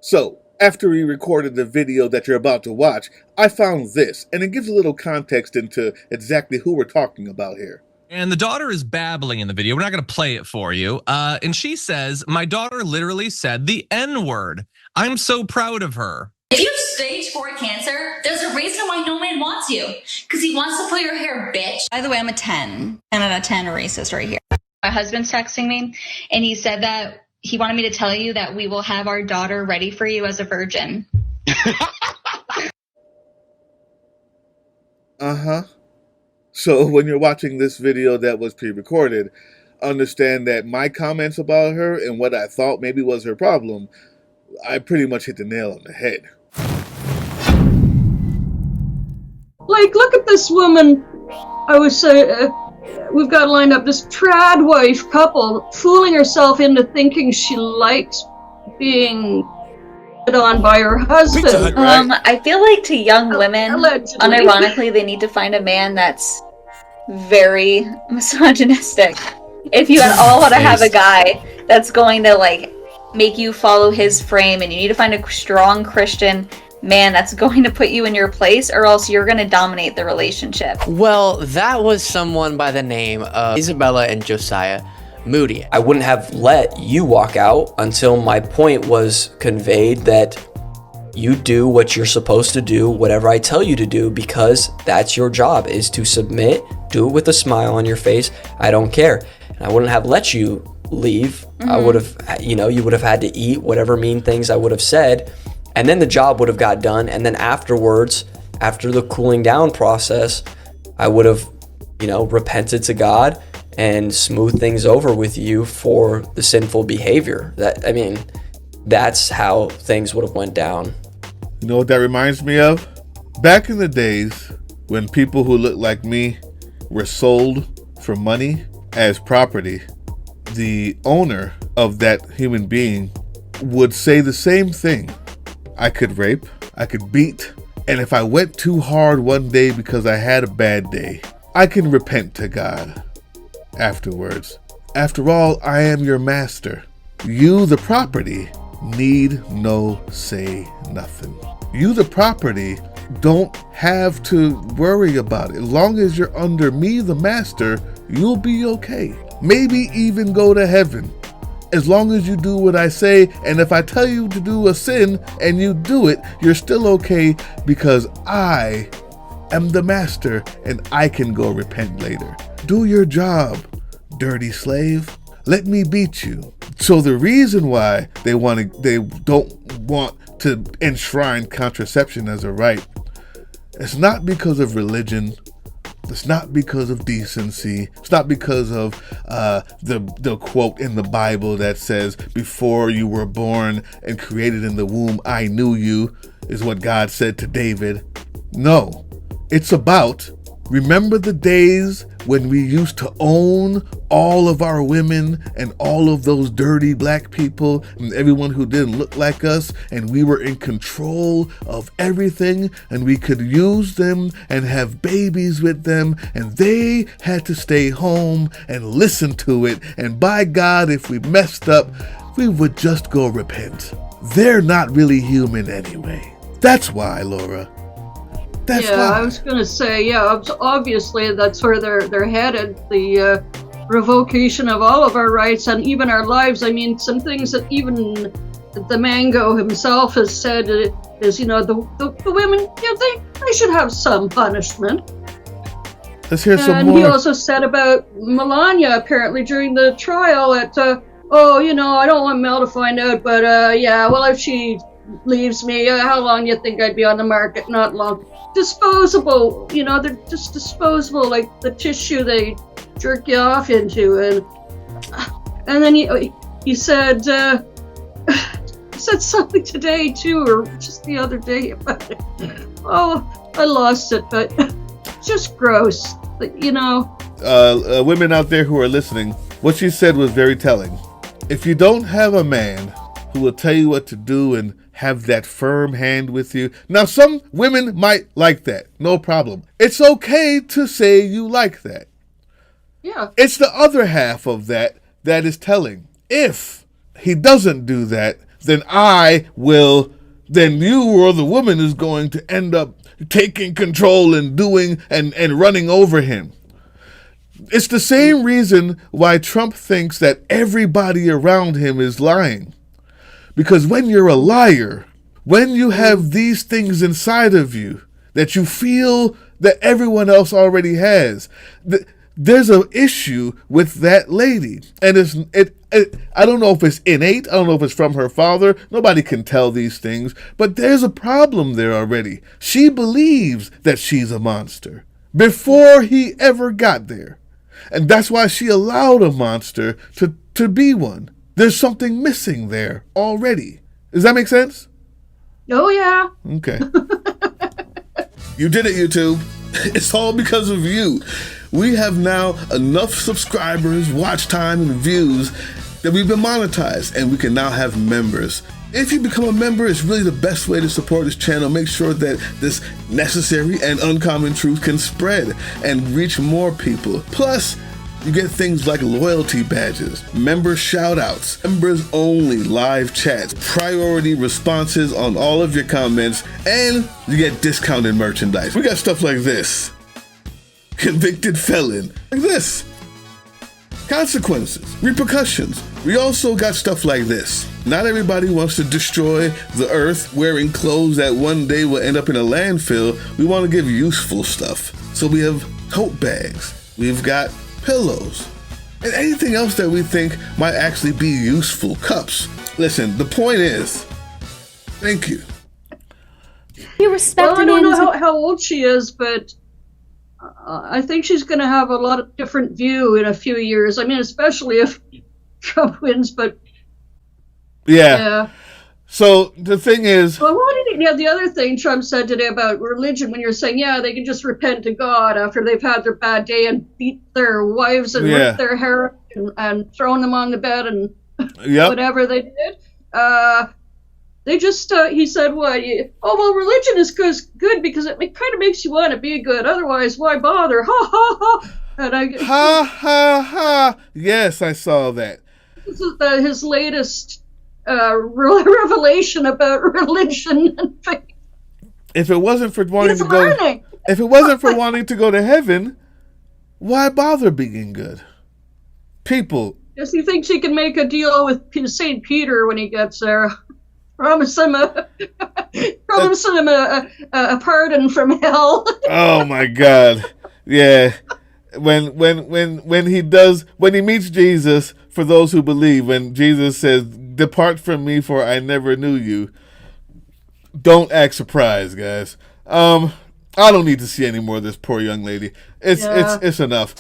So, after we recorded the video that you're about to watch, I found this, and it gives a little context into exactly who we're talking about here. And the daughter is babbling in the video. We're not going to play it for you. And she says, my daughter literally said the N-word. I'm so proud of her. If you have stage 4 cancer, there's a reason why no man wants you. Because he wants to pull your hair, bitch. By the way, I'm a 10. 10 out of 10 racist right here. My husband's texting me, and he said that he wanted me to tell you that we will have our daughter ready for you as a virgin. Uh-huh. So when you're watching this video that was pre-recorded, understand that my comments about her and what I thought maybe was her problem, I pretty much hit the nail on the head. Like, look at this woman. I was we've got lined up this trad wife couple fooling herself into thinking she likes being put on by her husband. I feel like to young women, allegedly. unironically, they need to find a man that's very misogynistic. If you at all want to have a guy that's going to like make you follow his frame, and you need to find a strong Christian man that's going to put you in your place, or else you're going to dominate the relationship. Well, that was someone by the name of Isabella and Josiah Moody. I wouldn't have let you walk out until my point was conveyed that you do what you're supposed to do, whatever I tell you to do, because that's your job, is to submit, do it with a smile on your face. I don't care. And I wouldn't have let you leave. I would have, you would have had to eat whatever mean things I would have said. And then the job would have got done. And then afterwards, after the cooling down process, I would have, repented to God and smoothed things over with you for the sinful behavior. That's how things would have went down. You know what that reminds me of? Back in the days when people who looked like me were sold for money as property, the owner of that human being would say the same thing. I could rape, I could beat, and if I went too hard one day because I had a bad day, I can repent to God afterwards. After all, I am your master. You, the property, need no say nothing. You, the property, don't have to worry about it. As long as you're under me, the master, you'll be okay. Maybe even go to heaven. As long as you do what I say, and if I tell you to do a sin and you do it, you're still okay, because I am the master and I can go repent later. Do your job, dirty slave. Let me beat you. So the reason why they don't want to enshrine contraception as a right, it's not because of religion. It's not because of decency. It's not because of the quote in the Bible that says, before you were born and created in the womb, I knew you, is what God said to David. No, it's about, remember the days when we used to own all of our women and all of those dirty black people and everyone who didn't look like us, and we were in control of everything, and we could use them and have babies with them, and they had to stay home and listen to it, and by God, if we messed up, we would just go repent. They're not really human anyway. That's why, Laura. That's why. I was going to say, obviously that's where they're headed. The revocation of all of our rights and even our lives. I mean, some things that even the Mango himself has said is, the women, they should have some punishment. Let's hear some more. And he also said about Melania, apparently, during the trial that, I don't want Mel to find out, but if she leaves me, how long do you think I'd be on the market? Not long. Disposable, they're just disposable, like the tissue they jerk you off into. And then he said something today too, or just the other day about it. Oh, I lost it, but just gross, women out there who are listening, what she said was very telling. If you don't have a man who will tell you what to do and have that firm hand with you. Now, some women might like that. No problem. It's okay to say you like that. Yeah. It's the other half of that is telling. If he doesn't do that, then you or the woman is going to end up taking control and doing and running over him. It's the same reason why Trump thinks that everybody around him is lying. Because when you're a liar, when you have these things inside of you that you feel that everyone else already has, there's an issue with that lady. And I don't know if it's innate. I don't know if it's from her father. Nobody can tell these things. But there's a problem there already. She believes that she's a monster before he ever got there. And that's why she allowed a monster to be one. There's something missing there already. Does that make sense? Oh, yeah. Okay. You did it, YouTube. It's all because of you. We have now enough subscribers, watch time, and views that we've been monetized, and we can now have members. If you become a member, it's really the best way to support this channel. Make sure that this necessary and uncommon truth can spread and reach more people. Plus, you get things like loyalty badges, member shoutouts, members only live chats, priority responses on all of your comments, and you get discounted merchandise. We got stuff like this. Convicted felon, like this. Consequences, repercussions. We also got stuff like this. Not everybody wants to destroy the earth wearing clothes that one day will end up in a landfill. We want to give useful stuff. So we have tote bags. We've got pillows. And anything else that we think might actually be useful. Cups. Listen, the point is, thank you. You respect Well, I don't know how old she is, but I think she's going to have a lot of different view in a few years. I mean, especially if Trump wins, but yeah. So the thing is, well, the other thing Trump said today about religion, when you're saying, yeah, they can just repent to God after they've had their bad day and beat their wives and rip their hair and thrown them on the bed and whatever they did. They just, he said, what? Oh, well, religion is good because it kind of makes you want to be good. Otherwise, why bother? Ha, ha, ha. And ha, ha, ha. Yes, I saw that. This is his latest revelation about religion and faith. If it wasn't for wanting to go to heaven, why bother being good? People. Yes, he thinks he can make a deal with St. Peter when he gets there. Promise him a pardon from hell. Oh my God! Yeah, when he meets Jesus, for those who believe, when Jesus says, "Depart from me, for I never knew you," don't act surprised, guys. I don't need to see any more of this poor young lady. It's enough.